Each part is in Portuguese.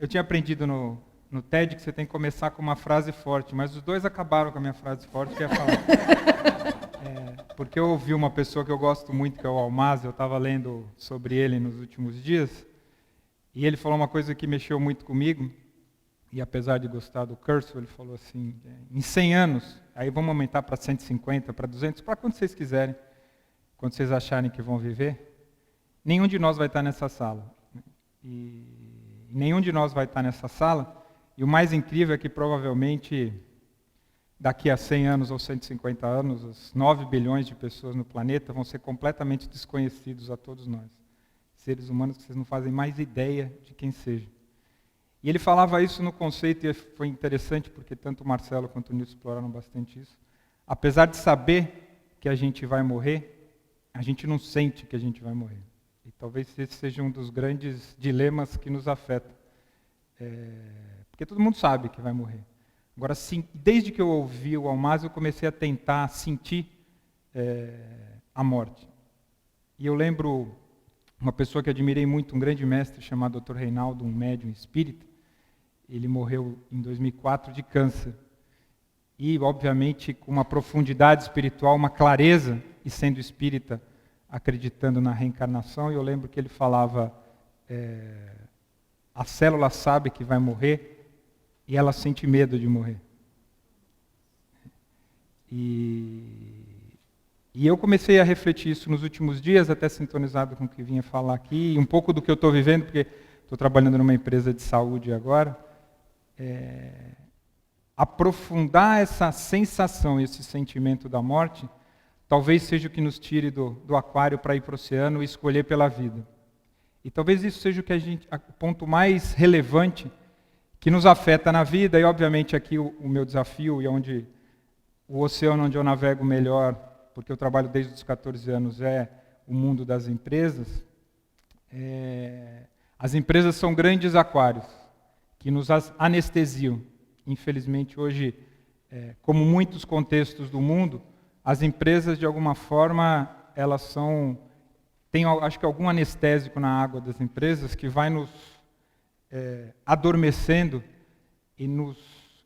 tinha aprendido no TED que você tem que começar com uma frase forte, mas os dois acabaram com a minha frase forte, que ia falar. Porque eu ouvi uma pessoa que eu gosto muito, que é o Almaz, eu estava lendo sobre ele nos últimos dias, e ele falou uma coisa que mexeu muito comigo, e apesar de gostar do Kurzweil, ele falou assim, em 100 anos, aí vamos aumentar para 150, para 200, para quando vocês quiserem, quando vocês acharem que vão viver, nenhum de nós vai estar nessa sala. E nenhum de nós vai estar nessa sala, e o mais incrível é que provavelmente daqui a 100 anos ou 150 anos, os 9 bilhões de pessoas no planeta vão ser completamente desconhecidos a todos nós. Seres humanos que vocês não fazem mais ideia de quem sejam. E ele falava isso no conceito, e foi interessante, porque tanto o Marcelo quanto o Nilson exploraram bastante isso. Apesar de saber que a gente vai morrer, a gente não sente que a gente vai morrer. E talvez esse seja um dos grandes dilemas que nos afeta. Porque todo mundo sabe que vai morrer. Agora, sim, desde que eu ouvi o Almaz, eu comecei a tentar sentir a morte. E eu lembro uma pessoa que admirei muito, um grande mestre chamado Dr. Reinaldo, um médium espírita. Ele morreu em 2004 de câncer. E, obviamente, com uma profundidade espiritual, uma clareza, e sendo espírita, acreditando na reencarnação. E eu lembro que ele falava, a célula sabe que vai morrer e ela sente medo de morrer. E eu comecei a refletir isso nos últimos dias, até sintonizado com o que vinha falar aqui, e um pouco do que eu estou vivendo, porque estou trabalhando numa empresa de saúde agora. Aprofundar essa sensação, esse sentimento da morte, talvez seja o que nos tire do aquário para ir para o oceano e escolher pela vida. E talvez isso seja o ponto mais relevante que nos afeta na vida, e obviamente aqui o meu desafio, e onde o oceano onde eu navego melhor, porque eu trabalho desde os 14 anos, é o mundo das empresas. As empresas são grandes aquários, que nos anestesiam. Infelizmente hoje, como muitos contextos do mundo, as empresas de alguma forma, elas tem acho que algum anestésico na água das empresas que vai nos adormecendo e nos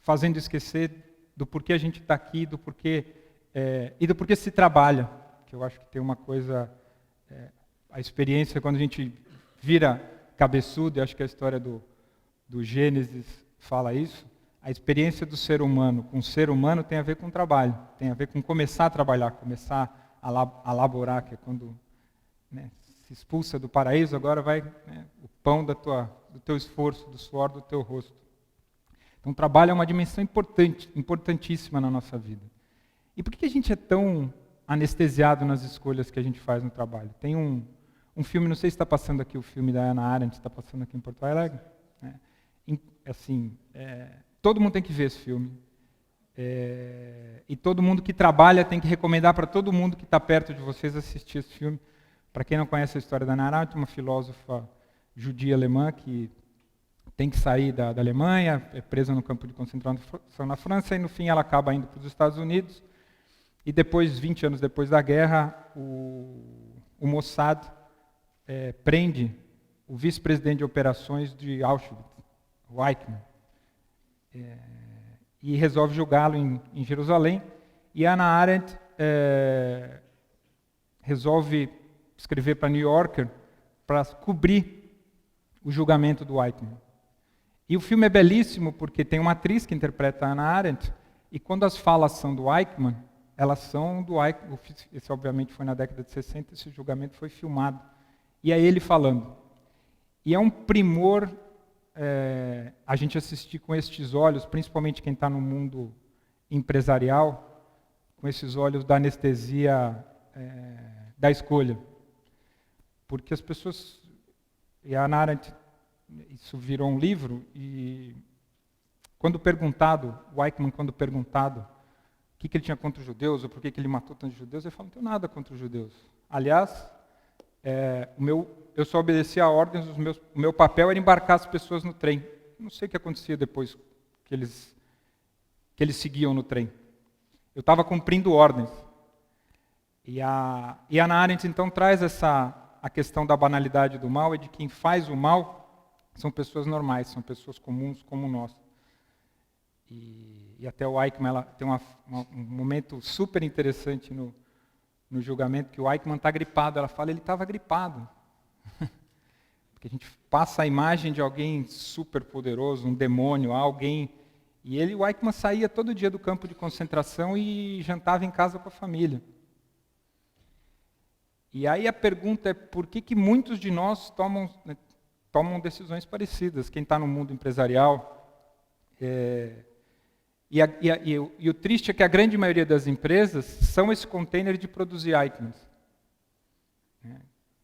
fazendo esquecer do porquê a gente está aqui, do porquê se trabalha. Que eu acho que tem uma coisa, a experiência quando a gente vira cabeçudo, e acho que a história do Gênesis fala isso, a experiência do ser humano com o ser humano tem a ver com o trabalho, tem a ver com começar a trabalhar, começar a laborar, que é quando se expulsa do paraíso, agora vai o pão do teu esforço, do suor do teu rosto. Então o trabalho é uma dimensão importantíssima na nossa vida. E por que a gente é tão anestesiado nas escolhas que a gente faz no trabalho? Tem um filme, não sei se está passando aqui o filme da Hannah Arendt, está passando aqui em Porto Alegre. Todo mundo tem que ver esse filme. E todo mundo que trabalha tem que recomendar para todo mundo que está perto de vocês assistir esse filme. Para quem não conhece a história da Hannah Arendt, uma filósofa judia alemã que tem que sair da Alemanha, é presa no campo de concentração na França, e no fim ela acaba indo para os Estados Unidos. E depois, 20 anos depois da guerra, o Mossad prende o vice-presidente de operações de Auschwitz, o Eichmann, e resolve julgá-lo em Jerusalém. E Hannah Arendt resolve escrever para New Yorker para cobrir o julgamento do Eichmann. E o filme é belíssimo porque tem uma atriz que interpreta a Hannah Arendt, e quando as falas são do Eichmann, elas são do Eichmann. Esse obviamente foi na década de 60, esse julgamento foi filmado. E é ele falando. E é um primor a gente assistir com estes olhos, principalmente quem está no mundo empresarial, com esses olhos da anestesia da escolha. Porque as pessoas... E a Hannah Arendt, isso virou um livro, e quando perguntado, o Eichmann, quando perguntado o que ele tinha contra os judeus, ou por que ele matou tantos judeus, ele falou, não tenho nada contra os judeus. Aliás, eu só obedecia a ordens, o meu papel era embarcar as pessoas no trem. Não sei o que acontecia depois que eles seguiam no trem. Eu estava cumprindo ordens. E a Hannah Arendt, então, traz a questão da banalidade do mal, e de quem faz o mal são pessoas normais, são pessoas comuns como nós. E até o Eichmann, ela tem um momento super interessante no julgamento, que o Eichmann está gripado. Ela fala, ele estava gripado. Porque a gente passa a imagem de alguém super poderoso, um demônio, alguém... E o Eichmann saía todo dia do campo de concentração e jantava em casa com a família. E aí a pergunta é, por que muitos de nós tomam decisões parecidas? Quem está no mundo empresarial... E o triste é que a grande maioria das empresas são esse container de produzir Eichmanns.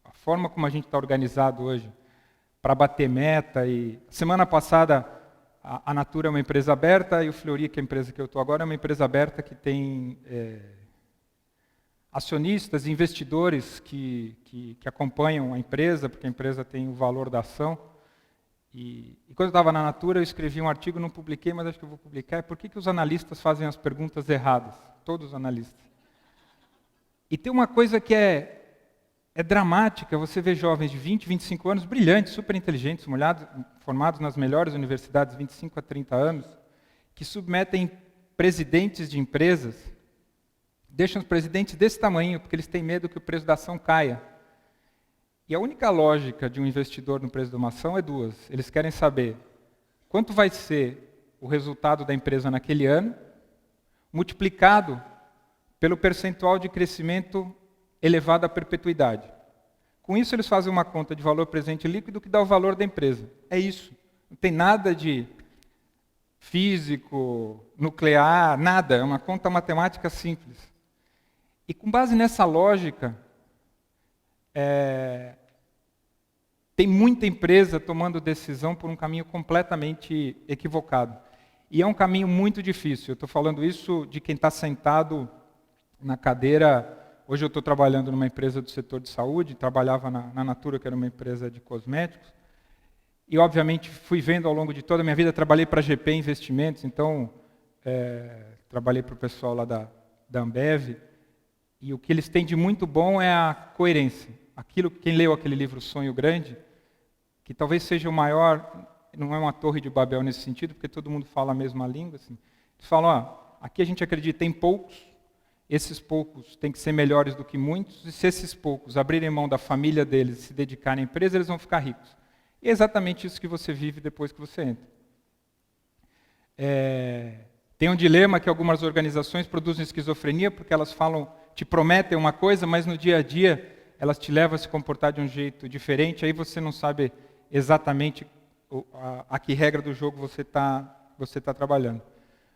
A forma como a gente está organizado hoje para bater meta. Semana passada, a Natura é uma empresa aberta e o Fleury, que é a empresa que eu estou agora, é uma empresa aberta que tem acionistas e investidores que acompanham a empresa, porque a empresa tem o valor da ação. E quando eu estava na Natura, eu escrevi um artigo, não publiquei, mas acho que eu vou publicar, é por que os analistas fazem as perguntas erradas, todos os analistas. E tem uma coisa que é dramática, você vê jovens de 20, 25 anos, brilhantes, super inteligentes, formados nas melhores universidades, 25 a 30 anos, que submetem presidentes de empresas, deixam os presidentes desse tamanho, porque eles têm medo que o preço da ação caia. E a única lógica de um investidor no preço de uma ação é duas. Eles querem saber quanto vai ser o resultado da empresa naquele ano, multiplicado pelo percentual de crescimento elevado à perpetuidade. Com isso, eles fazem uma conta de valor presente líquido que dá o valor da empresa. É isso. Não tem nada de físico, nuclear, nada. É uma conta matemática simples. E com base nessa lógica, tem muita empresa tomando decisão por um caminho completamente equivocado. E é um caminho muito difícil. Eu estou falando isso de quem está sentado na cadeira. Hoje eu estou trabalhando numa empresa do setor de saúde, trabalhava na Natura, que era uma empresa de cosméticos. E, obviamente, fui vendo ao longo de toda a minha vida, trabalhei para a GP Investimentos, então trabalhei para o pessoal lá da Ambev. E o que eles têm de muito bom é a coerência. Quem leu aquele livro Sonho Grande, que talvez seja o maior, não é uma torre de Babel nesse sentido, porque todo mundo fala a mesma língua. Assim. Eles falam, aqui a gente acredita em poucos, esses poucos têm que ser melhores do que muitos, e se esses poucos abrirem mão da família deles e se dedicarem à empresa, eles vão ficar ricos. E é exatamente isso que você vive depois que você entra. Tem um dilema que algumas organizações produzem esquizofrenia, porque elas te prometem uma coisa, mas no dia a dia elas te levam a se comportar de um jeito diferente, aí você não sabe exatamente a que regra do jogo você tá trabalhando.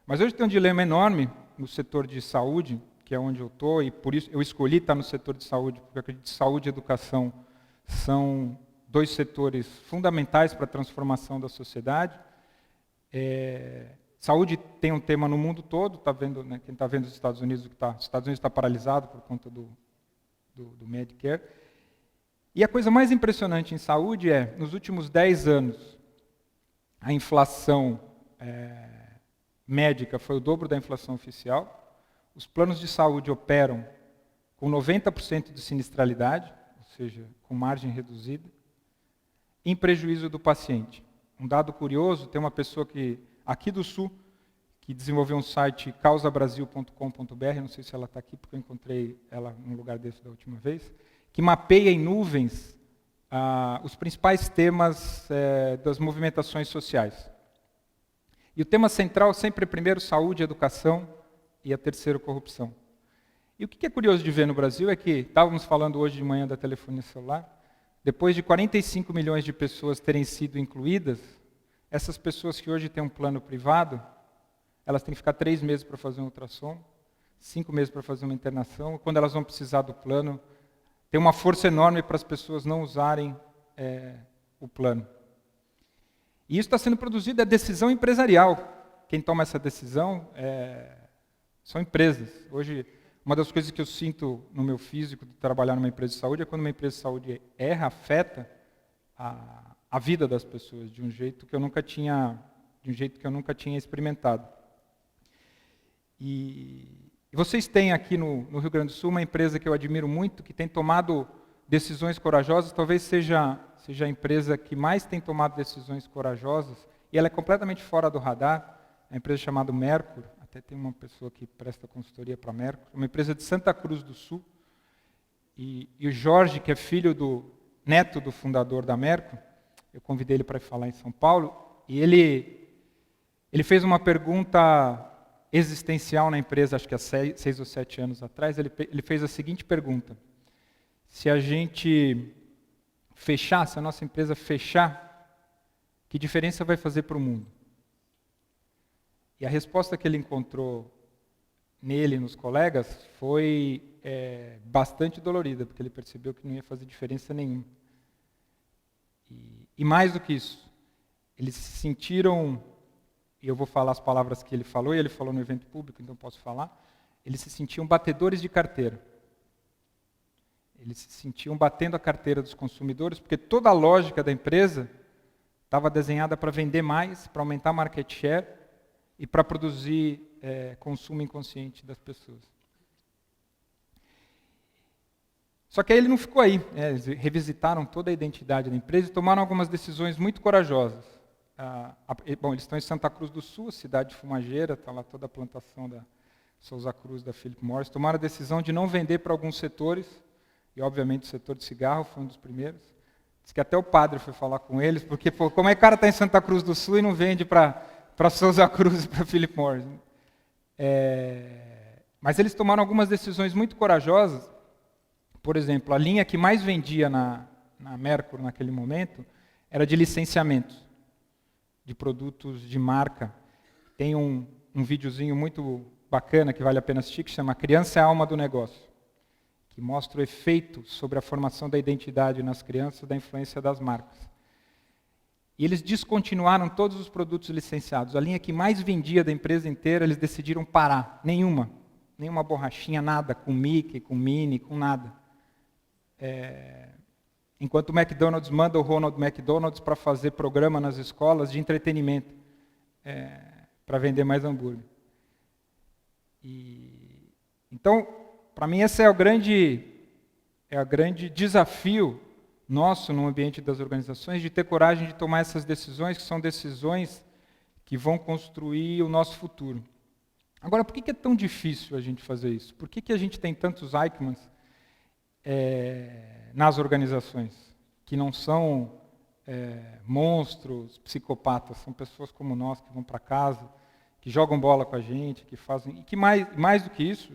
Mas hoje tem um dilema enorme no setor de saúde, que é onde eu estou, e por isso eu escolhi estar no setor de saúde, porque eu acredito que saúde e educação são dois setores fundamentais para a transformação da sociedade. Saúde tem um tema no mundo todo, quem está vendo os Estados Unidos, os Estados Unidos está paralisado por conta do Medicare. E a coisa mais impressionante em saúde nos últimos 10 anos, a inflação médica foi o dobro da inflação oficial. Os planos de saúde operam com 90% de sinistralidade, ou seja, com margem reduzida, em prejuízo do paciente. Um dado curioso, tem uma pessoa aqui do Sul, que desenvolveu um site causabrasil.com.br, não sei se ela está aqui, porque eu encontrei ela num lugar desse da última vez, que mapeia em nuvens os principais temas das movimentações sociais. E o tema central sempre é primeiro saúde, educação e a terceiro corrupção. E o que é curioso de ver no Brasil é que, estávamos falando hoje de manhã da telefonia celular, depois de 45 milhões de pessoas terem sido incluídas, essas pessoas que hoje têm um plano privado, elas têm que ficar 3 meses para fazer um ultrassom, 5 meses para fazer uma internação, e quando elas vão precisar do plano, tem uma força enorme para as pessoas não usarem o plano. E isso está sendo produzido, é decisão empresarial. Quem toma essa decisão são empresas. Hoje, uma das coisas que eu sinto no meu físico de trabalhar numa empresa de saúde é quando uma empresa de saúde afeta a vida das pessoas de um jeito que eu nunca tinha experimentado. E vocês têm aqui no Rio Grande do Sul uma empresa que eu admiro muito, que tem tomado decisões corajosas, talvez seja a empresa que mais tem tomado decisões corajosas, e ela é completamente fora do radar, é a empresa chamada Mercur, até tem uma pessoa que presta consultoria para a Mercur, uma empresa de Santa Cruz do Sul, e o Jorge, que é neto do fundador da Mercur, eu convidei ele para falar em São Paulo, e ele fez uma pergunta existencial na empresa, acho que há 6 ou 7 anos atrás, ele fez a seguinte pergunta: se a gente fechar, se a nossa empresa fechar, que diferença vai fazer para o mundo? E a resposta que ele encontrou nele e nos colegas foi bastante dolorida, porque ele percebeu que não ia fazer diferença nenhuma. E mais do que isso, eles se sentiram, e eu vou falar as palavras que ele falou, e ele falou no evento público, então posso falar, eles se sentiam batedores de carteira. Eles se sentiam batendo a carteira dos consumidores, porque toda a lógica da empresa estava desenhada para vender mais, para aumentar a market share e para produzir consumo inconsciente das pessoas. Só que aí ele não ficou aí. Eles revisitaram toda a identidade da empresa e tomaram algumas decisões muito corajosas. Bom, eles estão em Santa Cruz do Sul, cidade fumageira, está lá toda a plantação da Souza Cruz, da Philip Morris. Tomaram a decisão de não vender para alguns setores, e obviamente o setor de cigarro foi um dos primeiros. Diz que até o padre foi falar com eles, porque como é que o cara está em Santa Cruz do Sul e não vende para Souza Cruz e para Philip Morris? Mas eles tomaram algumas decisões muito corajosas. Por exemplo, a linha que mais vendia na Mercur naquele momento era de licenciamentos, de produtos de marca. Tem um videozinho muito bacana que vale a pena assistir, que chama Criança é a Alma do Negócio, que mostra o efeito sobre a formação da identidade nas crianças da influência das marcas. E eles descontinuaram todos os produtos licenciados. A linha que mais vendia da empresa inteira, eles decidiram parar. Nenhuma borrachinha, nada, com Mickey, com Minnie, com nada. Enquanto o McDonald's manda o Ronald McDonald's para fazer programa nas escolas de entretenimento, para vender mais hambúrguer. Então, para mim, esse é o grande desafio nosso no ambiente das organizações, de ter coragem de tomar essas decisões, que são decisões que vão construir o nosso futuro. Agora, por que é tão difícil a gente fazer isso? Por que a gente tem tantos Eichmanns nas organizações, que não são monstros, psicopatas, são pessoas como nós, que vão para casa, que jogam bola com a gente, que fazem... E que mais do que isso,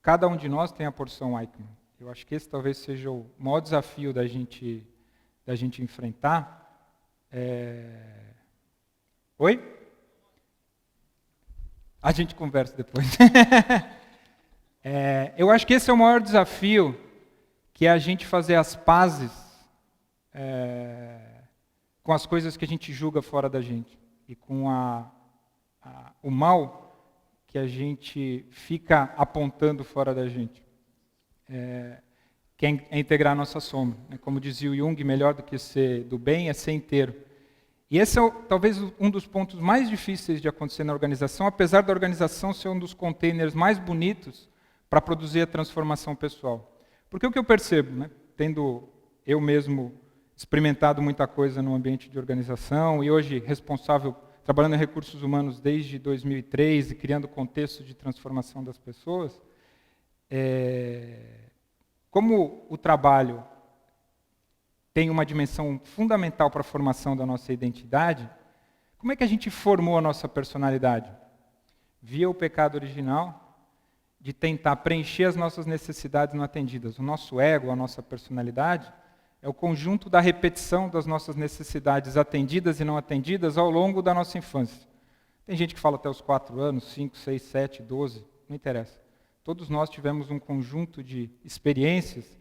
cada um de nós tem a porção Eichmann. Eu acho que esse talvez seja o maior desafio da gente enfrentar. Oi? A gente conversa depois. Eu acho que esse é o maior desafio, que é a gente fazer as pazes com as coisas que a gente julga fora da gente e com o mal que a gente fica apontando fora da gente. Que é integrar a nossa sombra. Como dizia o Jung, melhor do que ser do bem é ser inteiro. E esse é talvez um dos pontos mais difíceis de acontecer na organização, apesar da organização ser um dos containers mais bonitos para produzir a transformação pessoal. Porque o que eu percebo, tendo eu mesmo experimentado muita coisa no ambiente de organização e hoje responsável, trabalhando em recursos humanos desde 2003 e criando contextos de transformação das pessoas, como o trabalho tem uma dimensão fundamental para a formação da nossa identidade, como é que a gente formou a nossa personalidade? Via o pecado original de tentar preencher as nossas necessidades não atendidas. O nosso ego, a nossa personalidade, é o conjunto da repetição das nossas necessidades atendidas e não atendidas ao longo da nossa infância. Tem gente que fala até os 4 anos, 5, 6, 7, 12, não interessa. Todos nós tivemos um conjunto de experiências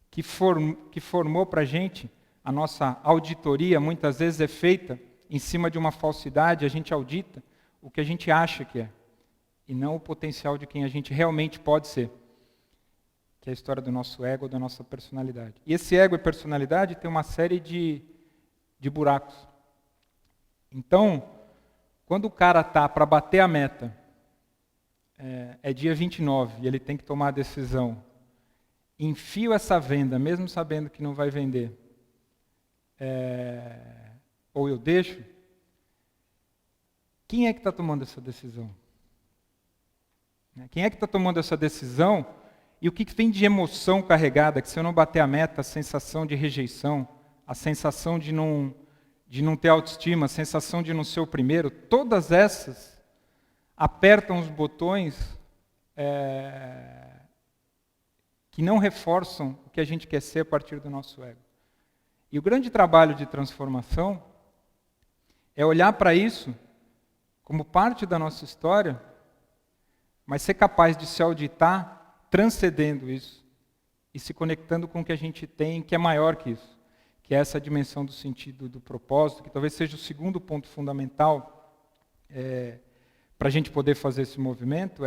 que formou para a gente, a nossa auditoria muitas vezes é feita em cima de uma falsidade, a gente audita o que a gente acha que é, e não o potencial de quem a gente realmente pode ser, que é a história do nosso ego, da nossa personalidade. E esse ego e personalidade tem uma série de buracos. Então, quando o cara está para bater a meta, é dia 29 e ele tem que tomar a decisão enfio essa venda, mesmo sabendo que não vai vender, ou eu deixo, quem é que está tomando essa decisão? Quem é que está tomando essa decisão? E o que vem de emoção carregada, que se eu não bater a meta, a sensação de rejeição, a sensação de não ter autoestima, a sensação de não ser o primeiro, todas essas apertam os botões que não reforçam o que a gente quer ser a partir do nosso ego. E o grande trabalho de transformação é olhar para isso como parte da nossa história, mas ser capaz de se auditar transcendendo isso e se conectando com o que a gente tem, que é maior que isso, que é essa dimensão do sentido, do propósito, que talvez seja o segundo ponto fundamental para a gente poder fazer esse movimento,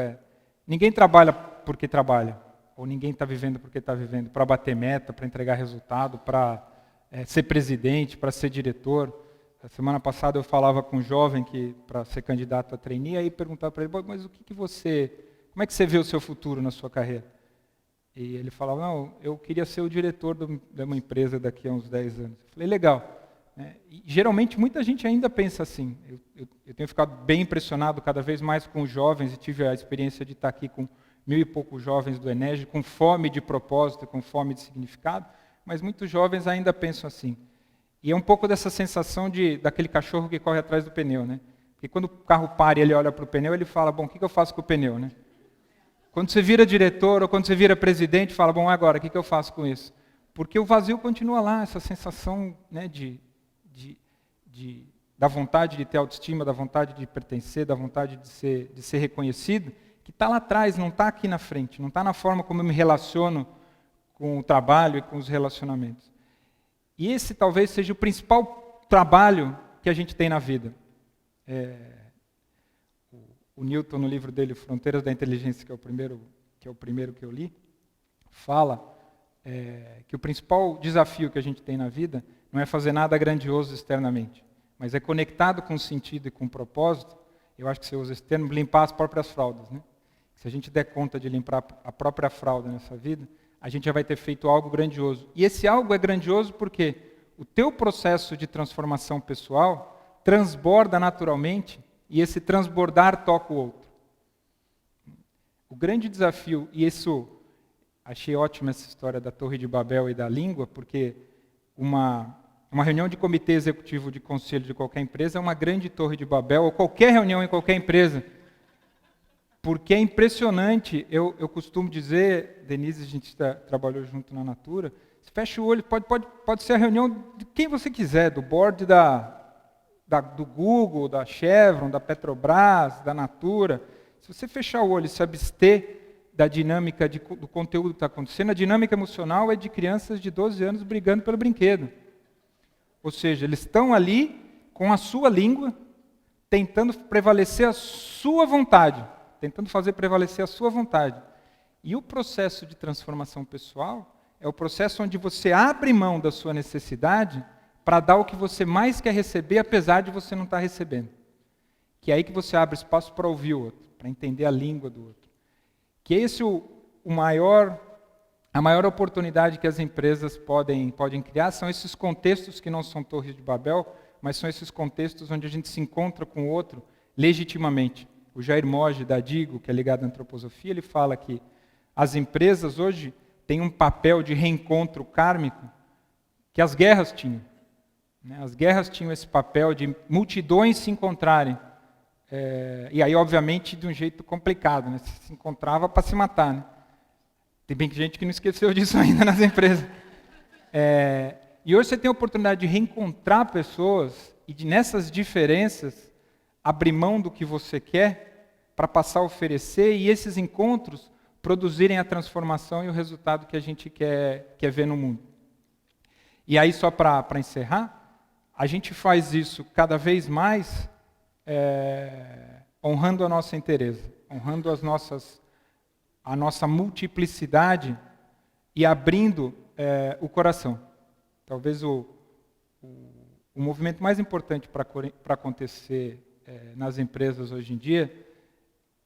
ninguém trabalha porque trabalha, ou ninguém está vivendo porque está vivendo, para bater meta, para entregar resultado, para ser presidente, para ser diretor. A semana passada eu falava com um jovem que para ser candidato a trainee, aí perguntava para ele, mas como é que você vê o seu futuro na sua carreira? E ele falava, não, eu queria ser o diretor de uma empresa daqui a uns 10 anos. Eu falei, legal. E, geralmente muita gente ainda pensa assim. Eu tenho ficado bem impressionado cada vez mais com os jovens, e tive a experiência de estar aqui com 1000 e poucos jovens do Enege, com fome de propósito, com fome de significado, mas muitos jovens ainda pensam assim. E é um pouco dessa sensação daquele cachorro que corre atrás do pneu, né? Porque quando o carro para e ele olha para o pneu, ele fala, bom, o que eu faço com o pneu, né? Quando você vira diretor ou quando você vira presidente, fala, bom, agora, o que eu faço com isso? Porque o vazio continua lá, essa sensação, né, da vontade de ter autoestima, da vontade de pertencer, da vontade de ser reconhecido, que está lá atrás, não está aqui na frente, não está na forma como eu me relaciono com o trabalho e com os relacionamentos. E esse talvez seja o principal trabalho que a gente tem na vida. O Newton, no livro dele, Fronteiras da Inteligência, que é o primeiro que eu li, fala que o principal desafio que a gente tem na vida não é fazer nada grandioso externamente, mas é conectado com o sentido e com o propósito. Eu acho que você usa esse termo, limpar as próprias fraldas, né? Se a gente der conta de limpar a própria fralda nessa vida, a gente já vai ter feito algo grandioso. E esse algo é grandioso porque o teu processo de transformação pessoal transborda naturalmente e esse transbordar toca o outro. O grande desafio, e isso, achei ótima essa história da Torre de Babel e da língua, porque uma reunião de comitê executivo de conselho de qualquer empresa é uma grande Torre de Babel, ou qualquer reunião em qualquer empresa. Porque é impressionante, eu costumo dizer, Denise, a gente trabalhou junto na Natura, você fecha o olho, pode ser a reunião de quem você quiser, do board do Google, da Chevron, da Petrobras, da Natura. Se você fechar o olho e se abster da dinâmica do conteúdo que está acontecendo, a dinâmica emocional é de crianças de 12 anos brigando pelo brinquedo. Ou seja, eles estão ali com a sua língua, tentando prevalecer a sua vontade. Tentando fazer prevalecer a sua vontade. E o processo de transformação pessoal é o processo onde você abre mão da sua necessidade para dar o que você mais quer receber, apesar de você não estar recebendo. Que é aí que você abre espaço para ouvir o outro, para entender a língua do outro. Que é esse a maior oportunidade que as empresas podem criar, são esses contextos que não são torres de Babel, mas são esses contextos onde a gente se encontra com o outro legitimamente. O Jair Mogi, da Digo, que é ligado à antroposofia, ele fala que as empresas hoje têm um papel de reencontro kármico que as guerras tinham. As guerras tinham esse papel de multidões se encontrarem. E aí, obviamente, de um jeito complicado. Né? Se encontrava para se matar. Né? Tem bem gente que não esqueceu disso ainda nas empresas. E hoje você tem a oportunidade de reencontrar pessoas e nessas diferenças abrir mão do que você quer para passar a oferecer, e esses encontros produzirem a transformação e o resultado que a gente quer ver no mundo. E aí, só para encerrar, a gente faz isso cada vez mais honrando a nossa inteireza, honrando a nossa multiplicidade e abrindo o coração. Talvez o movimento mais importante para acontecer nas empresas hoje em dia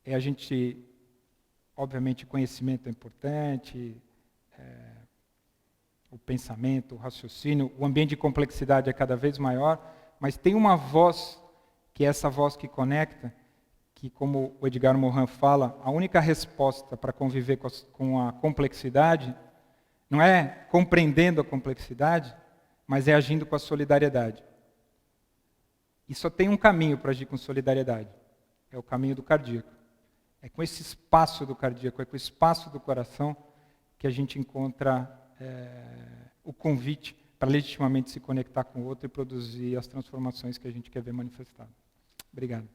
a gente, obviamente, conhecimento é importante, o pensamento, o raciocínio, o ambiente de complexidade é cada vez maior, mas tem uma voz, que é essa voz que conecta, que, como o Edgar Morin fala, a única resposta para conviver com a complexidade não é compreendendo a complexidade, mas é agindo com a solidariedade. E só tem um caminho para agir com solidariedade, é o caminho do cardíaco. É com esse espaço do cardíaco, é com o espaço do coração que a gente encontra o convite para legitimamente se conectar com o outro e produzir as transformações que a gente quer ver manifestadas. Obrigado.